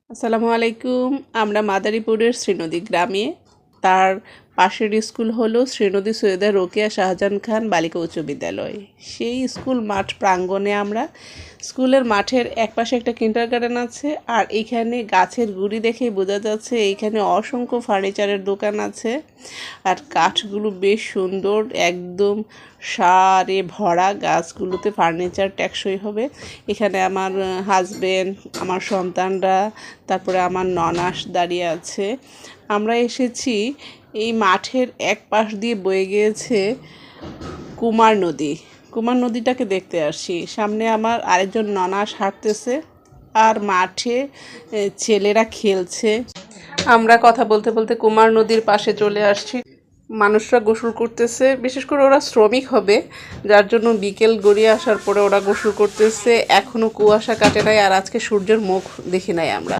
আসসালামু আলাইকুম। আমরা মাদারীপুরের শ্রীনদী গ্রামে, তার পাশের স্কুল হলো শ্রীনদী সৈয়দা রোকেয়া শাহজাহান খান বালিকা উচ্চ বিদ্যালয়। সেই স্কুল মাঠ প্রাঙ্গণে আমরা, স্কুলের মাঠের একপাশে একটা কিন্ডারগার্টেন আছে, আর এইখানে গাছের গুড়ি দেখেই বোঝা যাচ্ছে এইখানে অসংখ্য ফার্নিচারের দোকান আছে। আর কাঠগুলো বেশ সুন্দর, একদম সারে ভরা, গাছগুলোতে ফার্নিচার টেকসই হবে। এখানে আমার হাজবেন্ড, আমার সন্তানরা, তারপরে আমার ননাস দাঁড়িয়ে আছে। আমরা এসেছি, এই মাঠের এক পাশ দিয়ে বয়ে গিয়েছে কুমার নদী। কুমার নদীটাকে দেখতে আসছি। সামনে আমার আরেকজন ননাস হাঁটতেছে, আর মাঠে ছেলেরা খেলছে। আমরা কথা বলতে বলতে কুমার নদীর পাশে চলে আসছি। মানুষরা গোসল করতেছে, বিশেষ করে ওরা শ্রমিক হবে, যার জন্য বিকেল গড়িয়ে আসার পরে ওরা গোসল করতেছে। এখনও কুয়াশা কাটে নাই, আর আজকে সূর্যের মুখ দেখি নাই আমরা।